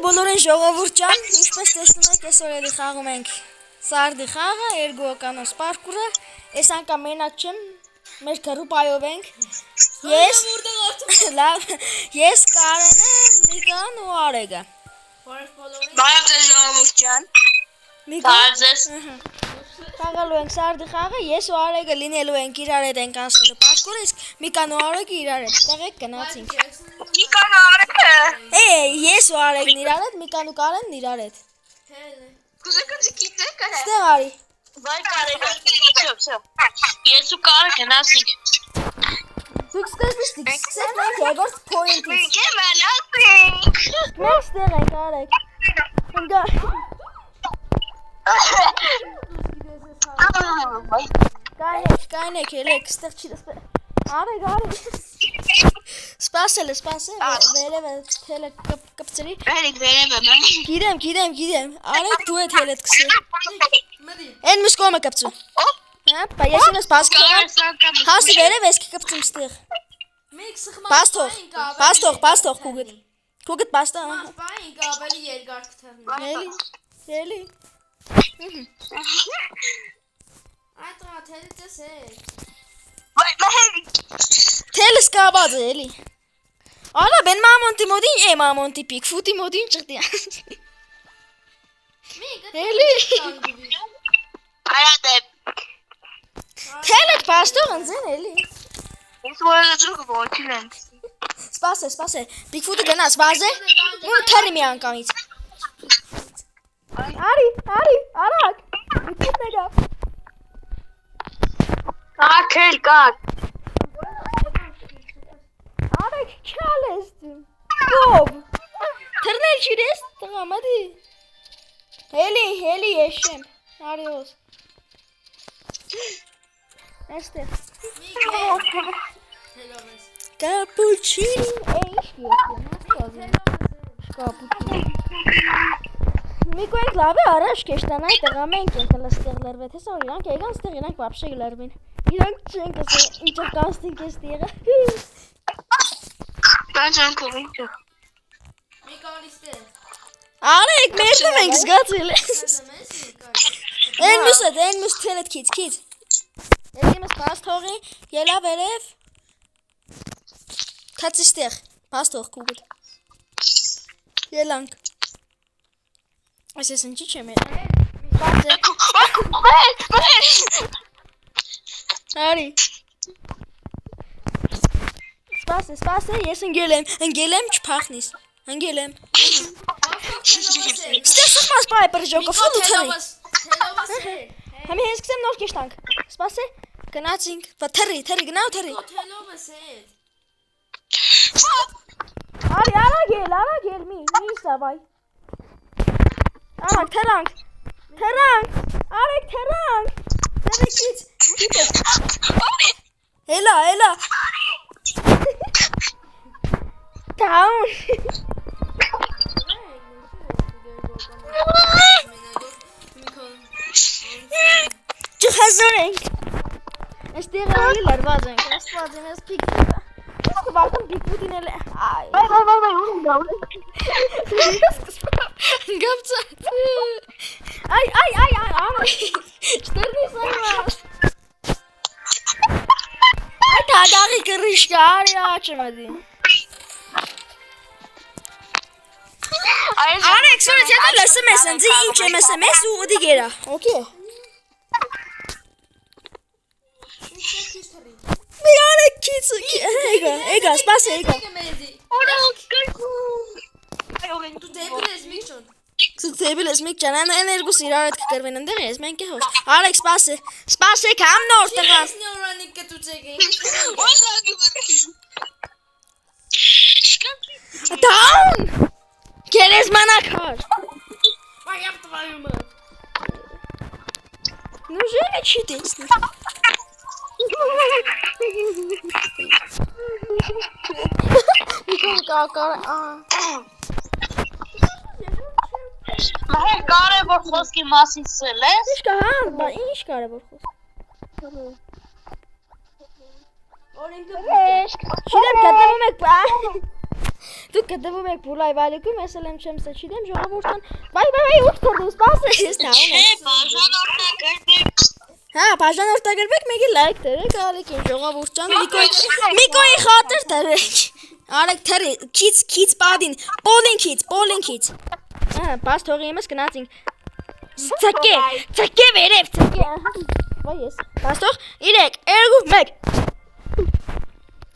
բոլորին ժողովուրդ ջան, ինչպես տեսնում եք, այսօր էլի խաղում ենք Սարդի խաղը, երկուականոց պարկուրը, այս անգամ մենակ չեմ, մեր գրուպայով ենք, ես Կարենը, Միկան ու Արեգը։ Բարև ձեզ ժողովուրդ ջան։ Բարև ձեզ։ Խաղալու ենք Սարդի խաղը, ես ու Արեգը լինելու ենք իրար հետ ենք անցնելու պարկուրը, իսկ Միկան ու Արեգը իրար հետ, տեղեք գնացինք։ Միկան ու Արեգը։ Ես ու Արեգն իրար հետ, Միկան ու Կարենն իրար հետ։ Կուզեք գիտեք արի։ Ստեղ արի։ Վայ Կարենը, ես ու Կարը գնացինք։ Դուք սկսեցիք, մենք երկրորդ պոինտից։ Մենք մնացինք։ Մենք ստեղ ենք Արեգ։ Կայնեք ելեք, ստեղ չի դսպե։ Արեգ։ Սպասել, վերև թելը կպցրի։ Վերև։ Գիտեմ, Արեգ դու հետ հելդ կսի։ Են մյուս կողմը կպցու։ Հա, ես ինձ բաց կողմ։ Հասի վերև ես կպցում ստեղ։ Բաց թող քուգդ։ Քուգդ բաց թող։ Բային ավելի երկար կթողնի։ Էլի։ Այդ թելից է։ Վայ մահելի։ Թելը սկաբած է էլի։ Արա բեն մամոնտի մոդին մամոնտի պիկ ֆուտի մոդին ճղտի։ Էլի։ Արադե։ Թելը բաց թող ընձեն էլի։ Ես որը ճուղ ոչին են։ Սպասե, պիկ ֆուտը գնաց վազե։ Ու թերի մի անգամից։ Արի, արագ։ Պիկ նեգա։ Կակ։ Արեգ քյալ ես դու։ Գոբ։ Թռնել չիրես տղամադի։ Հելի եշեմ։ Արիոս։ Այստեղ։ Կապուչին ինչ ես։ Միկո ենք լավ է առաջ կեշտան այդ տղամենք ենք լստեղ լրվետ հեսա որ իրանք եկան ստեղ իրանք վապշե գլրվին իրանք չենք ասել ինչով կանստինք ես տեղը Բանջանքով ինչը Միկալիստեղ Արեգ մերտում ենք զգացել Են մյուս թելդ քիծ Ելի մս պաս թողի ելա վերև Կացի ստեղ պաս թող կուգուտ Ելանք Այս ես ընչի չեմ էր Արի Սպասե ես ընգել եմ չպախնիս Ընգել եմ Ստեղ սխմաս պայ պրժոկով ֆուլու թրի Համի հենց կսեմ նոր կեշտանք Սպասե գնացինք թրի գնավ թրի Արի արագ ել մի սավայ Արագ թրանք Արեգ թրանք Տևեկից Հելա Տաուն Ճխազոր ենք Այստեղ էլի լրված ենք Աստված եմ ես պիկվուտը Ես կվարկում պիկվուտին էլ Գապցած Այ Չտերնիս այմաս Այ թագաղի կրիշկա արի աչը մդի Արեգ սորից հետո լսում ես ընձի ինչ եմ ասեմ ես ու ուդի գերա Okay Մի արեգ քիծ Էգա սպասե Դու դեբիլ ես միք ջան այն երկուս իրար հետ կկրվեն ընդեղ ես մենք է հոս Արեգ սպասե կամ նոր տղա Down Կերես մանաքար Նուժենը չի տեսնի Միկոն կակար Մահեր կարևոր խոսքի մասին սել ես Ինչ կարևոր խոսք Չինեմ կատնվում եք Դու կդվում եք բուլայ վայլիկում, ես էլ եմ չեմ սա չիդեմ ժողովուրդան։ Վայ, ուր թողնես, սպասես, ես տանում եմ։ Հա, բաժան արտագրվեք, մեկի լայք դրեք, Ալեկին ժողովուրդան, Միկոյի խատր դրեք։ Արեք թրի, քիծ պադին, պոլինքից։ Հա, բաց թողի իմս գնացինք։ Ցկե վերև, ցկե։ Վայ ես։ Բաց թող 3, 2, 1։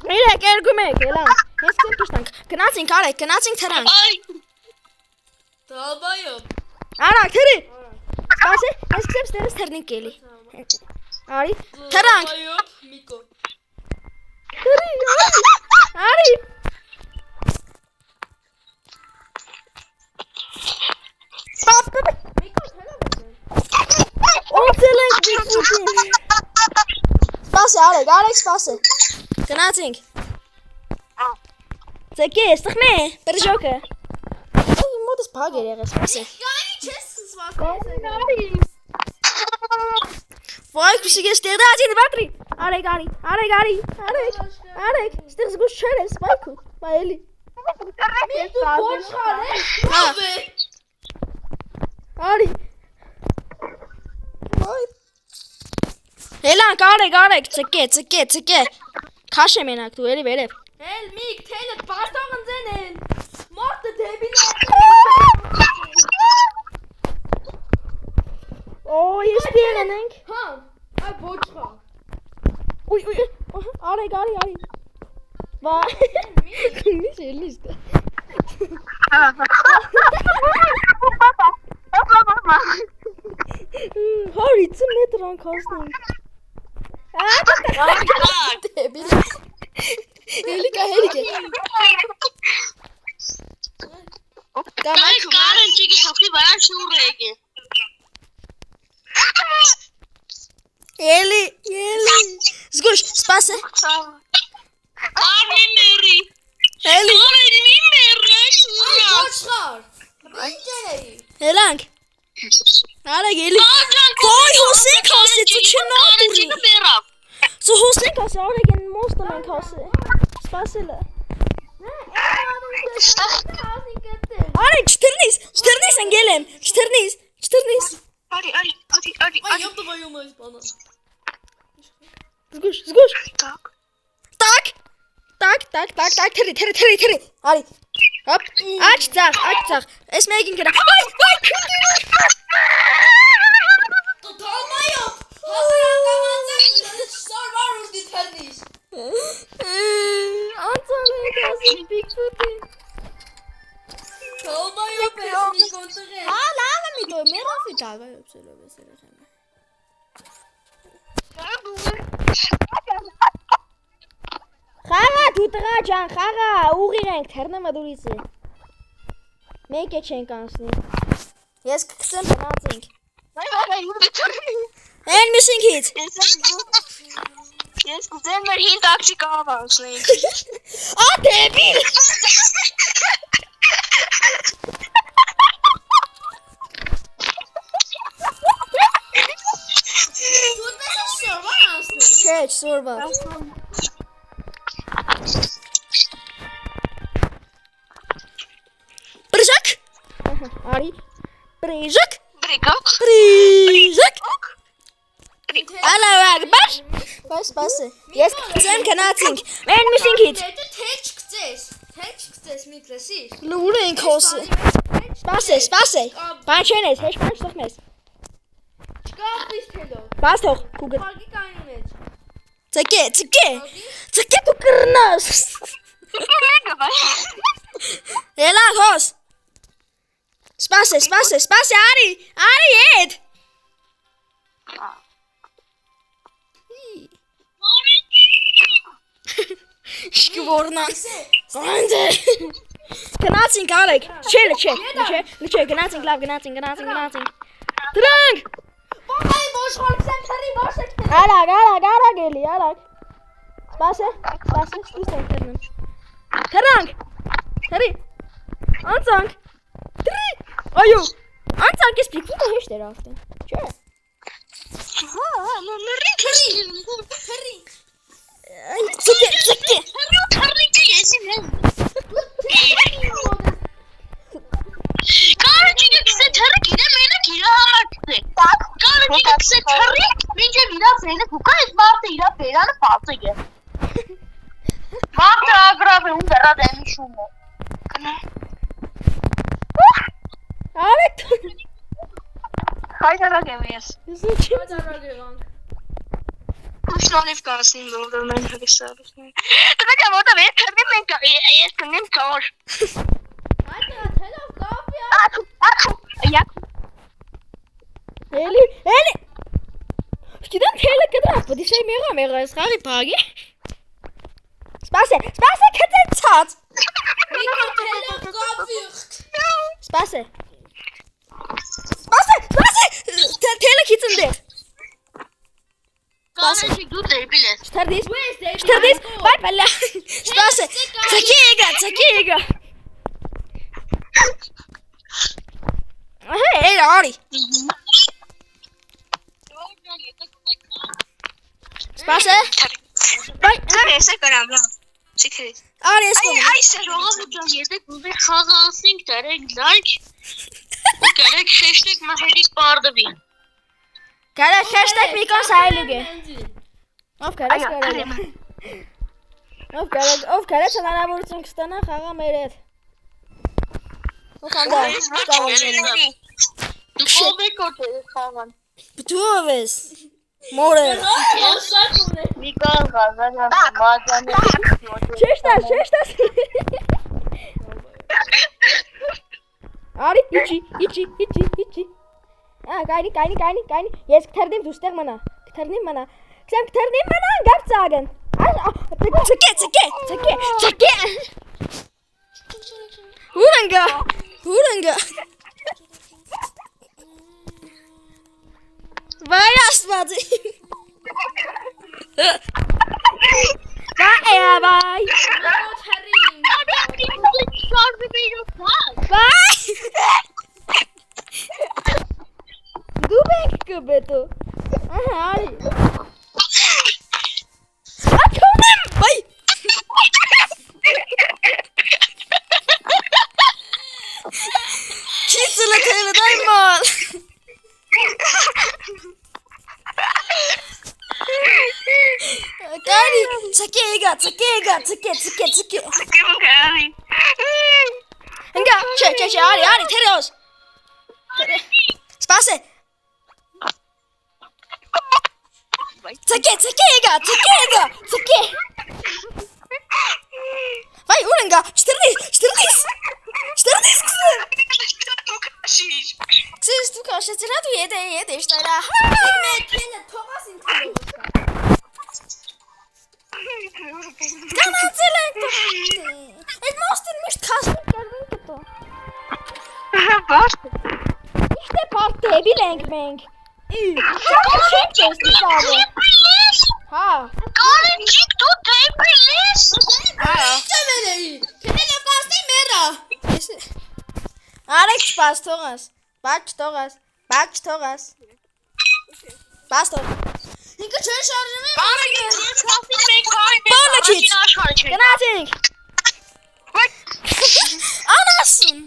3, 2, 1, ելան։ Ես կեմ պիշտանք, գնացինք արեք, գնացինք թրանք։ Դալբայով։ Արակ, թրի։ Սպասե, ես կսեմ ստերս թրնիկ կելի։ Արի, թրանք։ Դալբայով, Միկո։ Թրի, արի։ Միկո թելավ ես։ Օցելենք դիքուտին։ Սպասե, արեք, սպասե։ Գնացինք։ Ցեկե, ստխմե, բրժոկը։ Ոյ, մոտս բագ էր եղել, սպասե։ Գայնի չես սպասել։ Ոյ, քուսիգե ստերդացին բակրի։ Արեք, ստեղ զգուշ չեր ես, բայքու, բայելի։ Դու ոչ խարես։ Հա։ Ո՞վ է։ Արի։ Ոյ։ Հելանք, արեք, ցկե։ Քաշ է մենակ դու, էլի վերև։ Էլ միք թելը պաստող ընձեն են։ Մարդը դեբիլ է։ Օ, ես դերն ենք։ Հա, այ ոչ խար։ Ուй, արեք։ Վա։ Միշ էլիստ։ Հարի, ծմետր անքասնենք։ Դեբիլ։ Հելիկա։ Կամայք կարեն չիկի շոքի վարան շուր եկի։ Էլի։ Զգուշ, սպասե։ Արնի մերի։ Էլի։ Արնի մերի Այ շուրա։ ոչ խար։ Ինչ էի։ Հելանք։ Արեք, էլի։ Ոյ, հոսենք հասի, ծու չնատուրի։ Ծու հոսենք հասի, արեք են մոստն ենք հասի։ Սպասելը։ Արեք, չթրնիս ընգել եմ, չթրնիս։ Արի։ Այ յոբ դվայում այս բանը։ Զգուշ։ Տակ, թրի։ Արի։ Հոպ, աչ ծաղ, ես մեկին կրա։ Այ, Դու դալբայով։ Հասարակական անձակ սարվար ուզդի թելնիս։ Անցալեք ասին Բիգֆուտի։ Դալբայով ես Միկոն տղեն։ Հա, լավ եմ իտո, մերոֆի դալբայով սելով ես երեխեմ։ Խաղա, դու տղա ջան, խաղա, ուղիղ ենք, թերնեմը դուրիցի։ Մեկ է չենք անցնի։ Ես կկցեմ բնացինք։ Են միսինքից։ Ես կուզեմ մեր հին տաքսի կաղավ անցնեինք։ Ա, դեբիլ։ Դու պես ես սորվար անցնել։ Չէ, չսորվա։ Բրիժակ։ Արի։ Բրիժակ։ Ալավ ակբար։ Սպասե։ Ես կծեմ գնացինք։ Մեն միսինքից։ Դե թել չկծես միք լսիր։ Լուր ենք հոսը։ Սպասե։ Բան չեն ես, հեչ բան չտխմես։ Չկա ապրիս թելով։ Բաց թող, կուգր։ Պարգի կայնի մեջ։ Ցկե դու կռնաս։ Ելա հոս։ Սպասե, արի եդ։ Շկվորնան։ Գանձե։ Գնացինք արեք։ Չէ, գնացինք լավ, գնացինք։ Դրանք։ Պապայ ոչ խորքսեմ թրի ոչ եք թել։ Արագ էլի, արագ։ Սպասե, ստույս ենք թերնում։ Թրանք։ Թրի։ Անցանք։ Թրի։ Այո։ Անցանք ես Բիգֆուտը հեշտ էր արդեն։ Չէ։ Թրի։ Ցկե։ Թռնիկի Եսի մեն։ Կարոջիկը կսե թրիկ իրը մենակ իրա համար կսե։ Կարոջիկը կսե թրիկ, մինչև իրա վենը կուկա ես մարդը իրա բերանը պացը է։ Մարդը ագրավ է ուն դրա դեմի շում է։ Արեք։ Հայդարակ եմ ես։ Հաջարակ եղանք։ Ուսնանիվ կասին որը մեն հրիսարուս։ Տղա ջան ոտով ես թրնեմ մենք ես կնեմ կոր։ Այդա թելով կապի Ացու, յակ։ Էլի։ Գիտեմ թելը կդրավ, պետք է մեղա ես խաղի փագի։ Սպասե, քծեցած։ Նիկո թելով կապի Սպասե։ Թելը քիծն դեր։ Կարոջիկ դու դեպիլ ես։ Շտարդիս։ Ու ես դեպի Շտարդիս։ Բայ բալա։ Սպասե։ Ցակի եկա։ Էй, արի։ Սպասե։ Բայ, Հեսը կրամ, սիքրի։ արի ես կոմ։ Այս ժողովուրդը եթե գուզե խաղացինք դարեք լայք ու կերեք շեշտեք մահերիկ պարդվի։ Կարա hashtag Միկոս հայլուգ է։ Ով կարա։ Ով կարա հնարավորություն կստանա խաղա մեր հետ։ Ով անդա։ Դու կողմեք որդեր խաղան։ Դու ես։ Մորը։ Միկան խազանյա մազանի։ Շեշտաս։ Արի, իջի։ Կայնի։ Ես կթերնիմ դու ստեղ մնա։ Կթերնիմ մնա, գապ ծագն։ Ցկե։ Հուրանգա։ Վայ աստված։ Վայ։ Դու բեք կբետո։ Ահա, արի։ Ակոնեմ, վայ։ Քիծը թելը դայ մալ։ Կարի, ցկե եկա։ Ընկա, չէ, արի, թերոս։ Սպասե։ Ցկե եկա։ Վայ, ուր ընկա, շտրդիս։ Քսես դու քաշեցրա դու եդե շտարա։ Մեկենը թողաս ինձ Կանացել ենք։ Այդ մոստին միշտ քաշում կերվին կտո։ Բարդ։ Միշտ է բարդ դեբիլ ենք մենք։ Հա։ Կարոջիկ դու դեպիլ ես։ Թելով կաստի մերա Արեք սպաս թողաս։ Բաչ թողաս։ Ինքը չէ շարժում է։ Կարոջիկ չափի մենք հայ Բանաչից։ աշխարհ չէ։ Գնացինք։ Անասուն։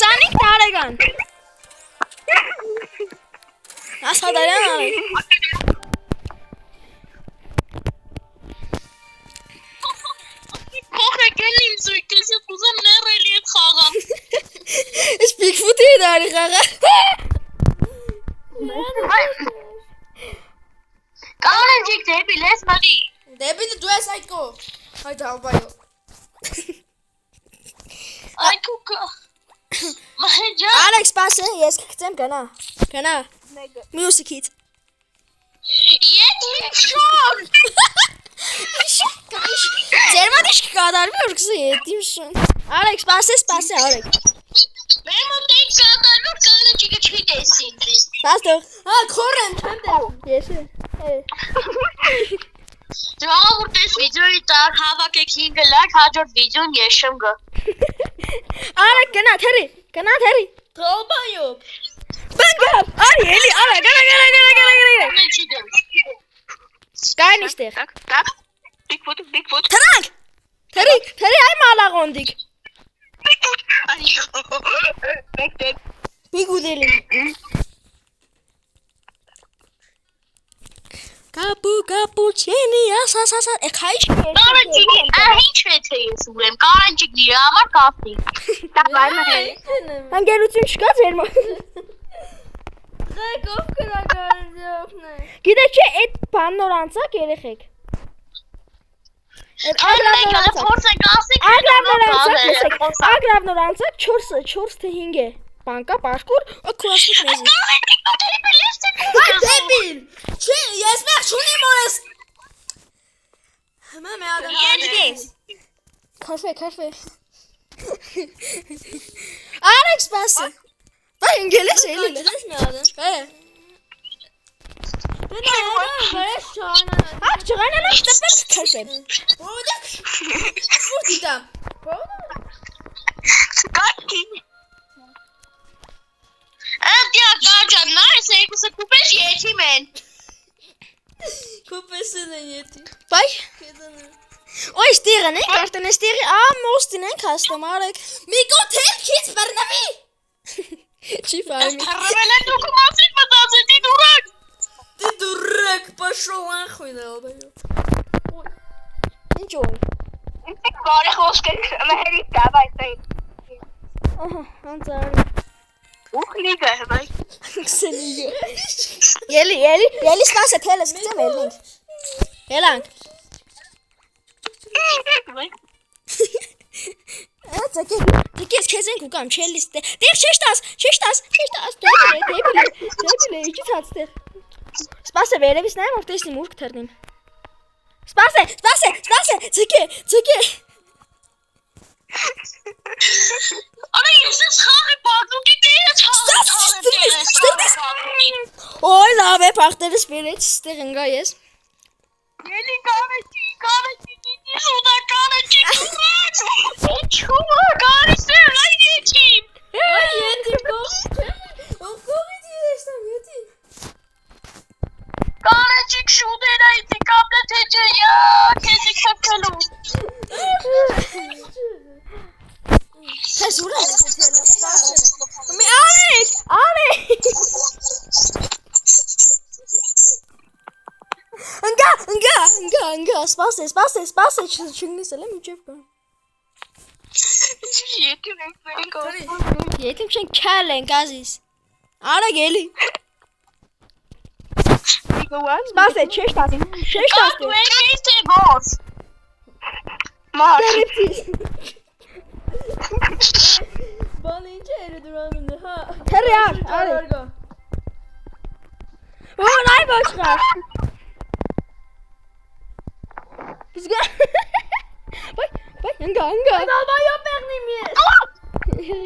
25 տարեկան։ Ասադարյան արեք։ Կողեկել ինձ ու կեսի կուզեմ ներել ետ խաղամ։ Ես Bigfoot-ի հետ արի խաղա։ Կարոջիկ դեպիլ ես մալի։ Դեպիլը դու ես այդ կող Այդ հալբայո Այ կուկա։ Մահեջան։ Արեք սպասը, ես կգցեմ գնա։ Մյուսիկից։ Եթի շոն։ Ձերմատիշ կկատարվի որ կսի եթիմ շուն։ Արեք սպասը, արեք։ Մեր մոտ էինք կատարվոր կարոջիկը չի տեսի ինձ։ Սպաստող։ Հա քորեն չեմ դեմ Ես է։ Ժողովուրդ այս վիդեոյի տար հավաքեք 5 լայք, հաջորդ վիդեոն ես շեմ գա։ Արեք գնա թերի։ Հալբայո Բանգապ, արի էլի, արա, գնա։ Չի դեմ։ Կային իստեղ։ Так. Bigfoot. Թրանք։ Թերի այ մալաղոնդիկ։ Մեկ Բիգուդելի։ Կապուչինի ասասասա էքայչ։ Կարանջիկի, ինչ է թե ես ուրեմ, կարանջիկի համար կապի։ Անգերություն չկա ձեր մոտ։ Ղեկով կրակարանջովն է։ Գիտեք չէ, այդ բանն որ անցակ երեխեք։ Ագրավն որ անցակ 4 թե 5 է։ Բանկա պարկուր, քուասիկ մեզ։ Դեբիլ։ Չէ, ես մեղ չունիմ օրես։ Հիմա մի ադամ։ Քաշվե։ Արեքս բասը։ Բա ինգլիս էլի։ Ես մի ադամ։ Վերես չանան։ Ակ չղանան ստպես քաշեմ։ Բոդակ։ Ֆուտիտա։ Կոպեսն է յետի։ Բայ։ Ոյ ստիգն է, կարտեն ստիգի, մոստին են քաստում արեք։ Միկո թելքից բռնվի։ Չի ֆայմի։ Ты дурак, пошел нахуй, долбоёб. Ինչ օր։ Ահա, անցար։ Քսենիգը։ Ելի ստասը թելես գցեմ ելնենք։ Ելանք։ Ձեքես քեզենք ու կամ չելիս դե։ Դեր դեբիլե, իջի ցածտեր։ Սպասե վերևից նայեմ, որ տեսնեմ ուր կթռնեմ։ Սպասե, ձգե։ Ոյ լավ է, փախտերս վերեց, ստեղ ընկա ես։ Յետի կող։ Ողքողից ես տամ յետի։ Կարաճիկ շուտեր այդի կապլը թե չէ, քեզի քփելու։ Քեզ ուր ես թելը, սպասե։ Մի արեք։ Ընկա, սպասե, չգնիս էլ եմ իջև կան։ Ետիմ չեն քալ են գազիս։ Արագ էլի։ Սպասե, չեշ տասի։ Բան ինչ է երդուրանում դե, հա։ Թերի արի։ Ոն այ ոչխար։ Բիզգա։ Բայ, ընկա։ Դալբայո պեղնիմ ես։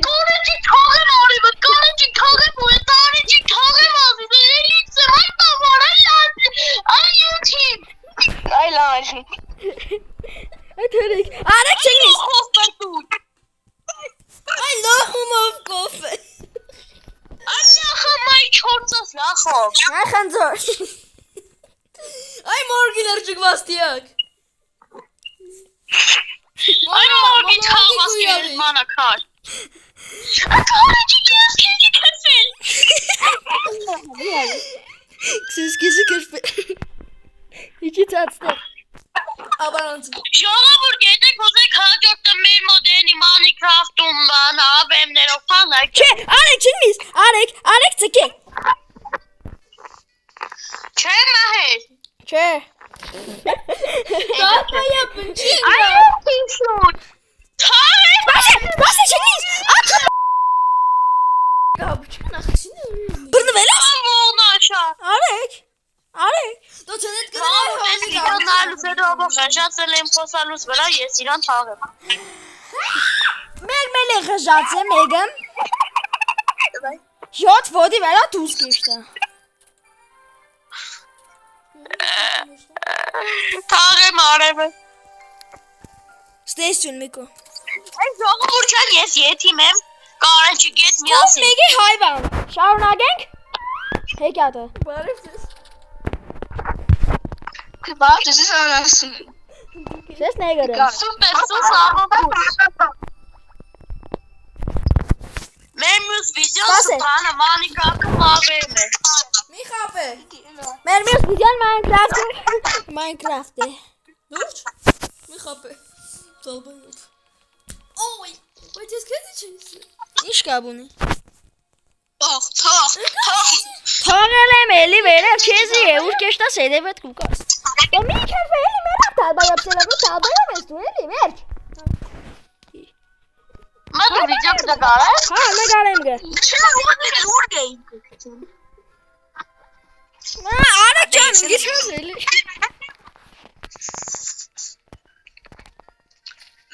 Կարաճիկ թողեմ արիվը, կարաճիկ թողեմ ու տարիճիկ թողեմ ազի, վերելիքս եմ, այ տավար, այ յութիմ։ Այ լանջ։ Այ թերիկ, արեք չգնիս։ Այ լախումով կոֆե։ Ալլախը մայ չործս լախով։ Այ խանձոր։ Այ մորգիլեր ճգվաստիակ։ Այ մորգի թաղվասի մանաքար։ Կարաճիկ ես քեզի կրվել։ Քսեսկիզի կրվել։ Իջի ծածտեր։ Աբարանց։ Ժողովուրդ եկեք ուզեք հաջորդը մեր մոդենի Minecraft-ում բան աբեմներով փալակ։ Չէ, արեք չգնիս, արեք ձգե։ Չէ մահեր։ Չէ։ Դալբայո պնչին։ Այ շուտ։ Թարե։ Սպասե չգնիս։ Գաբուչկան ախսին է։ Բռնվել ես։ Ամոնաշա։ Արեք։ Դո չնետ Ես իրանալուց հետո խշացել եմ խոսալուց վրա, ես իրան թաղեմ։ Մեր է խժած է մեկը։ 7 ոդի վրա դուս գիշտը։ Թաղեմ արևը։ Ստեսյուն միկո։ Այս ժողովուրդ չան ես ետիմ եմ, կարաճիկ ես Ով միասին։ մեկի հայվան։ Շարունակենք։ Հեկյատը։ Բարև ձեզ։ Բա դες անասին։ Ses negre. Super sus ama. Memnus video Pase. Sultan'a Minecraft'ın haberini. Mi kapı. Mermius videon Minecraft. Minecraft. Dur. Mi kapı. Dolba yok. Oy. Oy tez kedi İş kabını. Tak. Թողել էլի վերև քեզի է ուր կեշտա սեդեվետ կուկաս։ Դե մի քեր վելի մեռա տալբայապ սելավը տալբայապ ես դու էլի վերջ։ Մատը վիդեո կդարը։ Հա նկարեմ գը։ Ուր գեի։ Արա ջան գիթոս էլի։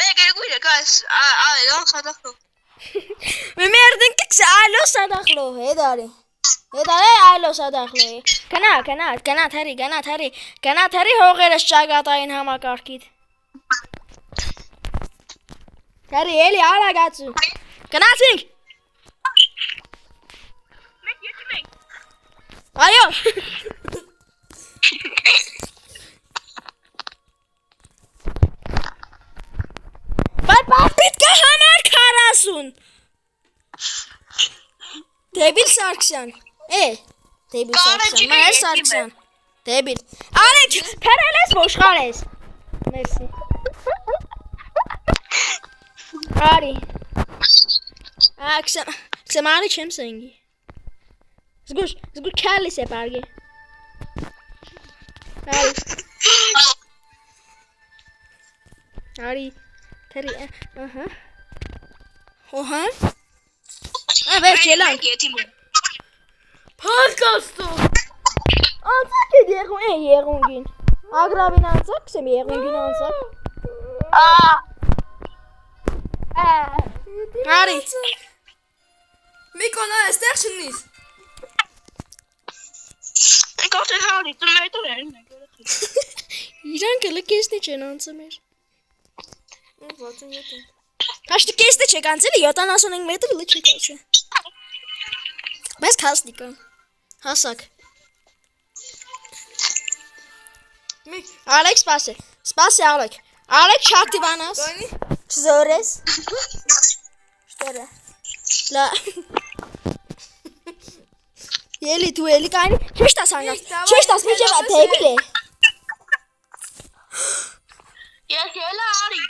Մեկը գույրը կայս այլոն սադախլո։ Մերդին կքս այլո սադախլո հեդարի։ Հեդարի այլո սադախլո։ Գնա թերի հողերս ճագատային համակարգիդ։ Թերի էլի արագացու։ Գնացինք։ Մենք եկել ենք։ Այո։ Պապիտ կա համար 40։ Դեբիլ Սարգսյան։ Դեբիլ Սարգսյան, մայր Սարգսյան։ Դեբիլ։ Արեք, փերել ես ոշխար ես։ Մերսի։ Արի։ Սեմարի չեմ սենգի։ Զգուշ քալիս է պարգի։ Արի։ Թերի, ահա։ Օհա։ Վերջ ելանք։ Փակաստո։ Անցակ է եղունգին։ Ագրավին անցակ, կսեմ եղունգին անցակ։ Արի։ Միկոնա այստեղ չնիս։ Մենք ոտել հարի, դու մետր են։ Իրանք էլը կեսնի չեն անցը մեր։ 67։ Հաշտի կեսնի չեք անցել 75 մետր լը չեք անցել։ Բայց քասնիկա։ Հասակ։ Միկ, Ալեք սպասե։ Սպասե Ալեք։ Ալեք շակտիվանաս։ գանի։ Չզորես։ Շտերը։ Լա։ Ելի դու էլի կանի։ Չես տասանգած։ Չես տաս միջև դեբիլ է։ Ես ելա արի։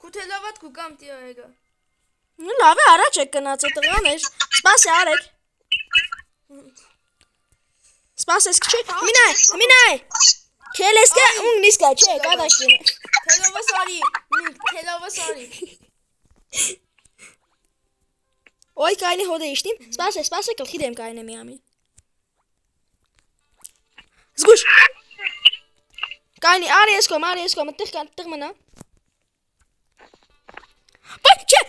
Քութելավատ կուկամ տիա եկա։ Ну լավ է առաջ եք գնացել տղաներ։ Սպասե արեք։ Սպասես քչի։ Մինայ։ Քելեսկա ուննիսկա չէ, կադաշտին։ Թելովասարի, Միկ, թելովասարի։ Ոյ կայնի հոդե իշտիմ։ Սպասե գլխի դեմ կայնը մի ամի։ Զգուշ։ Կայնի արի ես կոմ, տեղ մնա։ Չէ,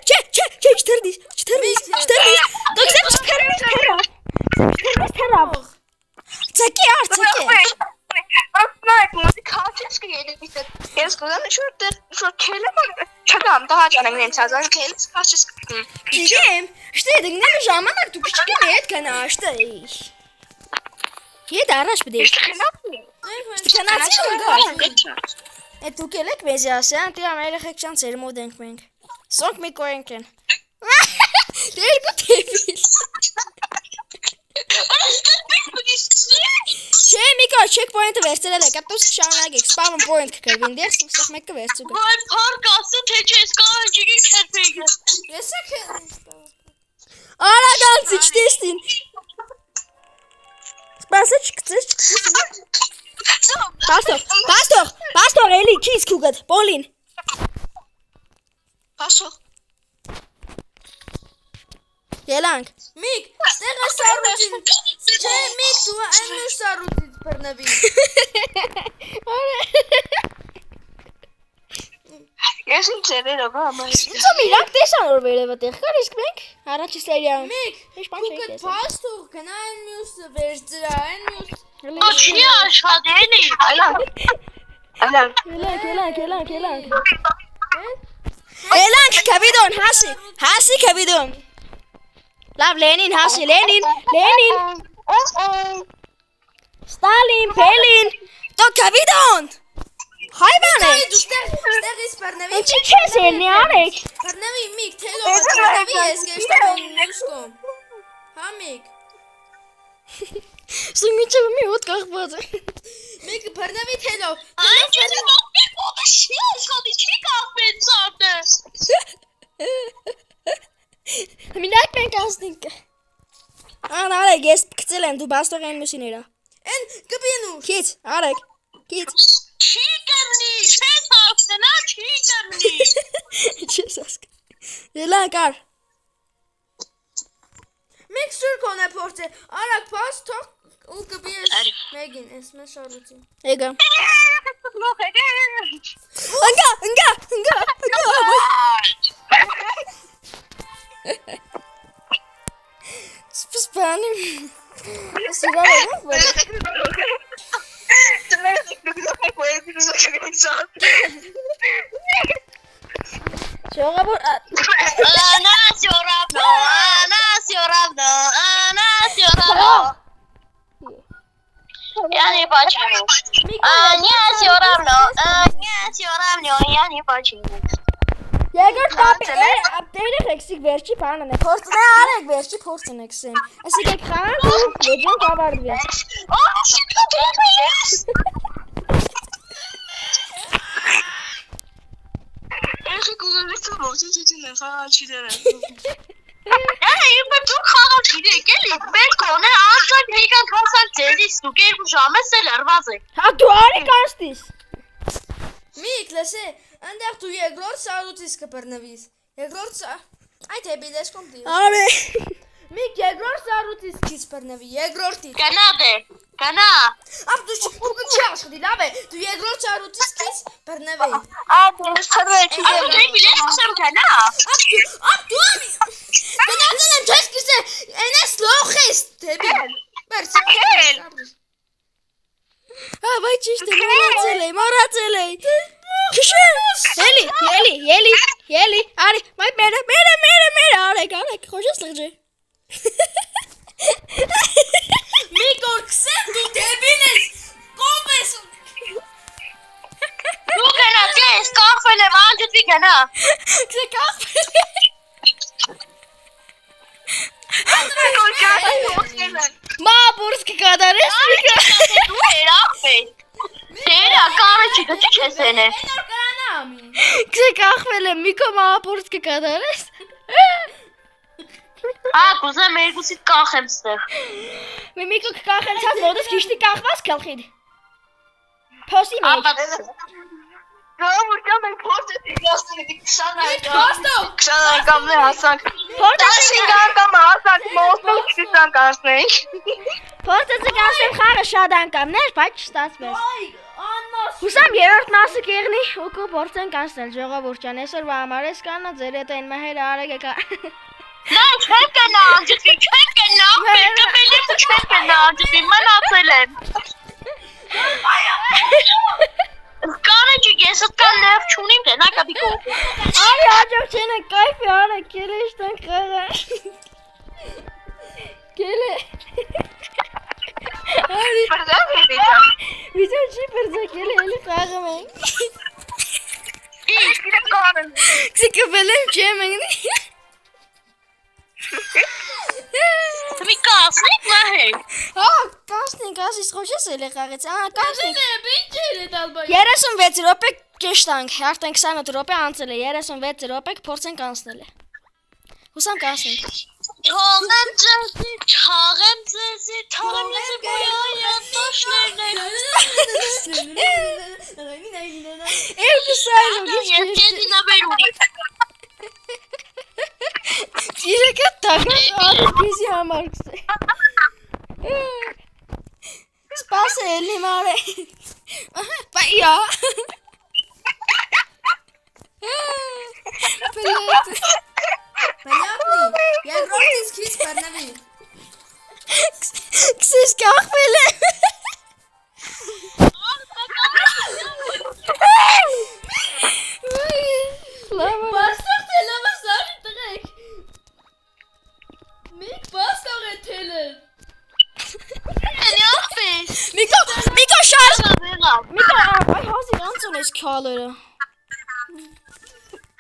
չթերնիս։ Դոքսեր չթերավ։ Ցեկի արդ, ցեկի։ Ասնայք, մոտի քաչես կգեդի դիտ։ Ես կուզեմ շուտ քելեմ չգամ, դա ջանեմ ինձ ազան քելս քաչես կգեմ։ Գիգեմ, շտե դգնեմ ժամանակ դու քիչ հետ կանա աշտը։ Եդ առաջ բդի։ Դու կելեք մեզի ասյան, դի ամերեխեք չան ծեր մոդ ենք մենք։ Սոնք մի կոենք են։ Դերգու տեբիլ։ Չէ, Միկա, չեք պոինտը վերցրել եք, ապտոս շանագեք, սպավն պոինտ կկրվին, դեղս մսեղ մեկը վերցուգը։ Վայ պարկ ասու թե չես կարաջիկի կերպեգը։ Ես եք Արագանցի չտեստին։ Սպասը չկծես։ Պաստող, էլի, քիս կուգդ, պոլին։ Պասող։ Ելանք։ Միկ, ստեղը սարուծին։ Չէ, Միկ, դու այն նուր սարուծից բրնվի։ Ես ինձ երերը բամայս։ Ծում իրանք տեսան որ վերևը տեղ կար, իսկ մենք առաջի սերիայում։ Միկ, Ինչ բան չէի կուկդ տեսել։ պաստող, գնա այն մյուսը վերցրա, այն մյուս։ Ոչի աշխատել է։ Այլան։ Ելանք կավիդոն, հասի կավիդոն։ Լավ, Լենին, հասի, Լենին։ Ստալին, Պելին, դո կավիդոն։ Հայվան է։ Ստեղից բռնվի։ Ինչի քեզ ելնի արեք։ Բռնվի միք թելով բռնվի ես գեշտեմ նուսկոմ։ Հա միք։ Սունիչը մի հոտ կախված է։ Միք բռնվի թելով։ Ay canım o da şey olsa içi kahveni zaten. Մինակ մենք անցնենք։ Արեք, ես գցել եմ դու բաստողային մշիները։ Են կպինու։ Քիչ, արեք։ Քիչ։ Çiğdemli şey tavsana çiğdemli. Չես ասկ։ Ելան կար։ Միք սուր կոնե փորձե։ Արագ փաս թող ու կպիես։ Մեգին, ես մեզ շարուծին։ Եկա։ Ընկա։ Սպասպանի։ Սիրալ եմ, բայց Ժողովուրդ Ana сёравно. Я не почему. Не сёравно. Я не почему. Երկրորդ տապի ապտերը ռեքսիկ վերջի բանն է։ Փորձն է արեք վերջի փորձն է քսեմ։ Այսինքն եք խաղանք ու լեջոն կավարտվի։ Oh shit, yes. Ეხը կուզենիք ո՞նց չեցին խաղաչիները։ Այ դու խաղաչիք էլի, մեր կոնե անցած հեքան հասած ձեզի ստուկերու ժամը սելարված է։ Հա դու արեք անստիս։ Միք լսե, այնտեղ դու երկրորդ սարուցից կբռնվիս։ Երկրորդ այդ հեբիլես կոմտի։ Արե։ Միք երկրորդ սարուցից քիչ բռնվի, երկրորդի։ Կանա դե, կանա։ Ապ դու չի աշխատի, լավ է, դու երկրորդ սարուցից քիչ բռնվի։ Ես թրվեցի։ Դե բիլես քսեմ կանա։ Ապ դու Գնացել եմ չես կիսե, այնես լոխ ես, դեբիլ։ Բերցի։ Հա, վայ ճիշտ է, մոռացել էի։ Քշես։ Ելի, արի, մայ մերը, արեք, խոշես լղջե։ Միկոր քսեմ դու դեբիլ ես, կով ես։ Դու կանա, ես կախվել եմ, անջտվի կանա։ Քսե կախվել է։ Մաբուրս կկատարես միկա։ Դու երախ է։ Դերա կարը չգճես են է։ Այնոր կրանամի։ Քսե կախվել է, միկո մաբուրս կկատարես։ Կուզեմ երկուսիդ կախեմ ստեղ։ Միկո կկախեմ ցած մոդս քիշտի կախված կլխիդ։ Փոսի մեջ։ Գավուրկամ են փորձը դիգասները 20 Փոստո։ հասանք։ Փորձը հասանք մոսմոս չիսան կանցնենք։ Փորձը ցկասեմ խաղը շատ անգամներ, բայց չստացվեց։ Այ, աննոս։ Հուսամ երրորդ մասը կեղնի ու կփորձենք անցնել ժողովուրդ ջան, այսօրվա համար էս կանա ձեր հետ այն մահերը արեք եկա։ Նա չեմ կնա անջտվի, չեմ կնա, պետքաբելի չեմ կնա անջտվի, մնացել եմ։ Կանեջի ես ատկան ներվ չունիմ թե նա կապի կողմ։ Արի հաջող չեն է կայֆի արեք, կելե իշտան խաղա։ Կելե։ Արի, վիդյոն չի պրձա, կելե էլի խաղը մենք։ Կսի կվել եմ չեմ ենգնի։ Մի կասնիկ մահեր։ Հա, կանցնենք, ասիս խոշես էլի խաղեց, կանցնենք։ Ինչ էր այդ ալբայ։ 36 րոպե կշտանք, արդեն 28 րոպե անցել է, 36 րոպե փորձենք անցնել է։ Հուսամ կանցնենք։ Թողեմ ձեզի, բոյայա տոշներն Եվ կսայլու, Ես կեզի նաբեր ունի։ Իրեկը տաղը ադուկիզի համար կսե։ Սպաս է էլի մար է։ Բայա։ Պլետ։ Բանյապնի, երկրորդից քիչ բռնվի։ Կսես կախվել է։ Բաստող թելավը սարի տղեք։ Միք բաստող է թելը։ Միկո շարժ։ Ալավ։ Միկա, այ հազի անցուն ես քալերը։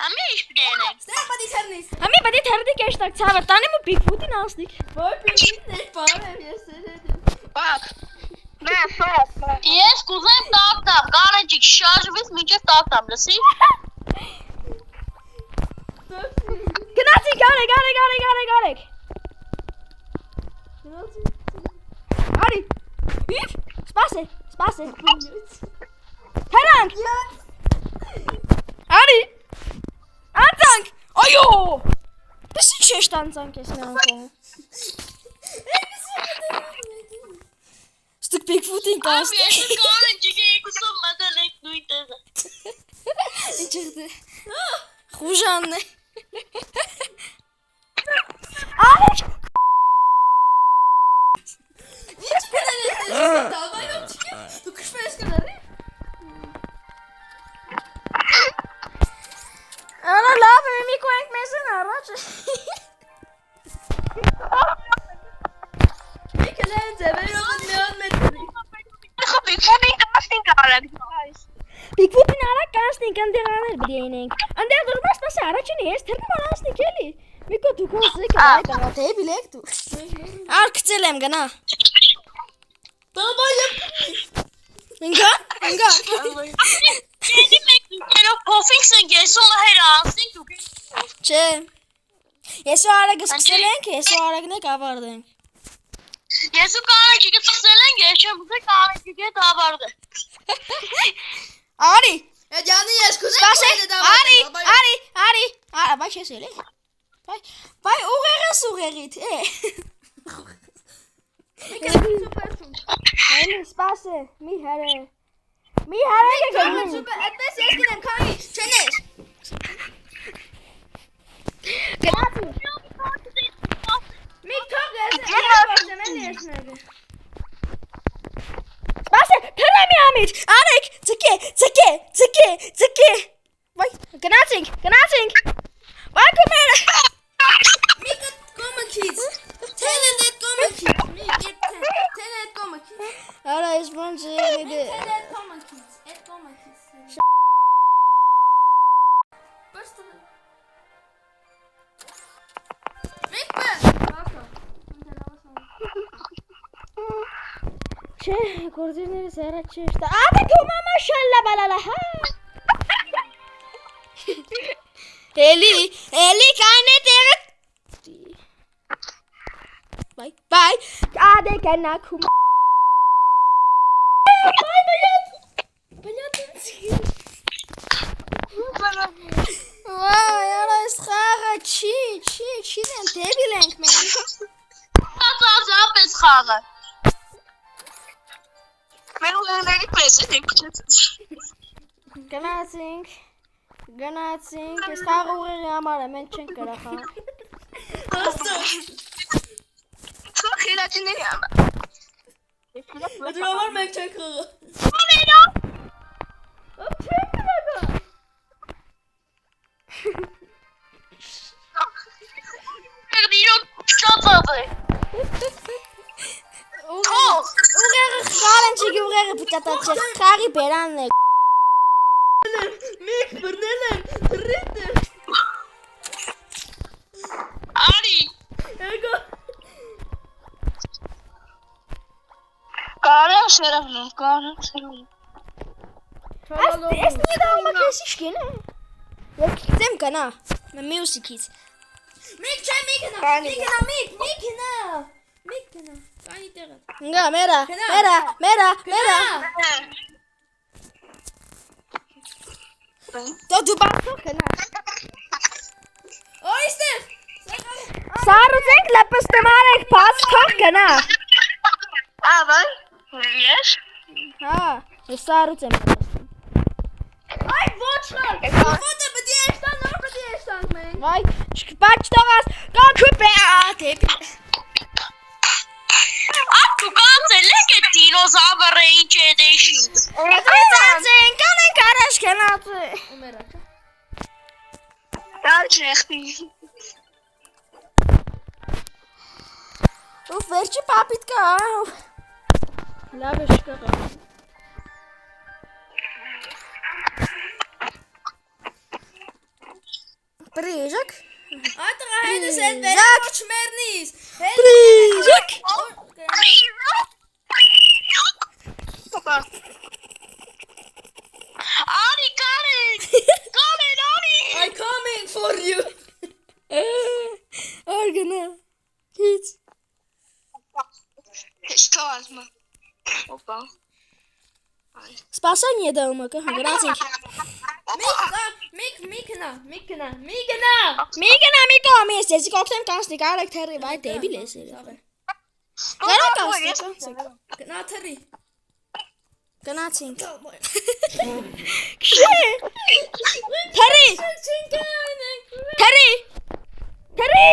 Ամի ինչ բերենք։ Ստեղ պատի թերնից։ Համի բադի թերդի կեշտակ ցավը տանեմ ու Bigfoot-ին ասնիկ։ Ոյ պինին ներ բարեմ ես երեդեմ։ Բաք։ Ես կուզեմ տակտամ, կանեջիկ շարժվից մինչև տակտամ, լսի։ Գնացինք, արեք։ Արի։ Իվ, սպասե։ Թերանք։ Արի։ Անցանք։ Այո։ Դες ինչ ես անցանք ես մի անգամ։ Ստուկ Bigfoot-ին Ամի կաստ։ ես կանեջիկ եկուսով մատել եք նույն տեղը։ Ինչ եղդե։ Խուժանն է։ Արեք։ Ինչ բերել ես դավայով չկե։ Դու քշում ես կների։ Արա լավ է մի կոենք մեզն առաջ։ Միկելեն ձևերով միան մետրի։ Բիգֆուտին կաստինգ արեք։ Bigfoot-ին արակ կանցնենք ընդեղ անել բրիենենք։ Ընդեղ դուրս սպասի առաջին ես թերնի մարանցնիկ էլի։ Միկո դու կոսիկ այ կա թե բիլեք դու։ Արկցել եմ գնա։ Դավայով։ Ինգա։ Ջենի մեկ դերով փոֆինգս են գեսում հեր ասին դուք։ Չէ։ Եսու արագը սկսել ենք, եսու արագն եք ավարտենք։ Ես ու կանեջիկը սկսել ենք, ես չեմ ուզել կանեջիկը դավարդը։ Արի։ Էջանի ես կուզեմ Սպասե։ դավայով։ Արի։ Արա բայ չես էլի։ Բայ ուղեղս ուղեղիդ, է։ Այլ սպասե, մի հերը կգնեմ։ Այդպես ես գնեմ, քանի չենես։ Գնացի։ Մի թող ես Սպասե, թրամի ամիջ, արեք, ծկե։ Վայ, գնացինք։ Վայ կումերը։ Միկը կոմքից։ Թելեն այդ կոմքից։ Միկը թելեն այդ կոմքից։ Արա ես ոնց եղի դե։ Թելեն այդ կոմքից։ Այդ կոմքից։ Բաստը։ Միկը։ Չէ, գործիներս առաջ չեշտա։ Ատը կումա մաշալլա բալալա, հա։ Էլի կայն է տեղը։ Բայ, ադե կնա կումա։ Վայ, արա ես խաղը չի դեն դեբիլ ենք մենք։ Ապես խաղը։ Մեր ուղեղների պես է դեպքից։ Գնացինք, ես խաղ ուղեղի համար է, մենք չենք կրա խաղ։ Խիլաչիների համար։ Դու համար մենք չենք խաղը։ Ամենո։ Չենք կրա գա։ Դիրոք շոծով է։ Ուղեղը խաղանչիկի ուղեղը պիտատաց է, խաղի բերանն է։ Միք բրնել են, թրիտ է։ Արի։ Եկո։ Կարեմ շերավն է։ Ես մի դաղմա կեսիշ կեն է։ Ես կիծեմ կնա, մյուսիկից։ Միք չէ, միք գնա։ Կանի տեղը։ Նգա, մերա։ Դու բացող կնա։ Այստեղ։ Սարուց ենք լպստմար ենք պասքող կնա։ Ավայ։ Ես։ Հա, ես սարուց եմ լպստում։ Այ ոչ լավ։ Ոտը բդի էստան, նոր բդի էստան մենք։ Վայ, շկպաչ տողաս, կոքուպ է ատեպ։ Դու կանցել եք այդ դինոզավրը ինչ է դեշին։ Ատվիցանցեն, կան ենք առաջ կնացը։ Ումերա չէ։ Դալ չեղտի։ Ու վերջի պապիտ կա, լավ է շկղը։ Ժակ։ Ատրա հետս հետ Ժակ։ վերա չմեռնիս։ Ժակ։ Արի կարեք։ Կարեն արի։ I coming for you. Արգնա։ Քիչ։ Շտալմա։ Օպա։ Սպասան յետը կը հանգրացինք։ Միկնա։ Միգնա մի կողմից, ես կօգնեմ կանցնի, կարեք թերի, վայ դեբիլ ես երևի։ Կարա կանցնի։ Գնա թերի։ Գնացինք։ Քշե։ Թերի։ Թերի։ Թերի։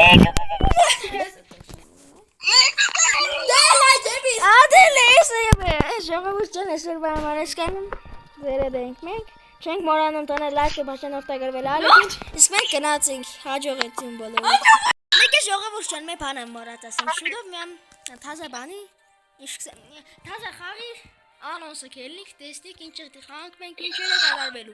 Ադել ես եւե, ժողովուրդ ջան, այսօր բարմանեսկանում վերել ենք մենք։ Չենք մոռանում տոնել լայքը բաժան օգտագործել ալիքին։ Իսկ մենք գնացինք հաջողեցին բոլորը։ Մեկ է ժողովուրդ ջան, მე բան եմ մոռաց ասեմ։ Շուտով միամ թազա բանի, թազա խաղի անոնսը քելնիկ տեսնիկ ինչ խաղանք մենք ինչեր է կատարվելու։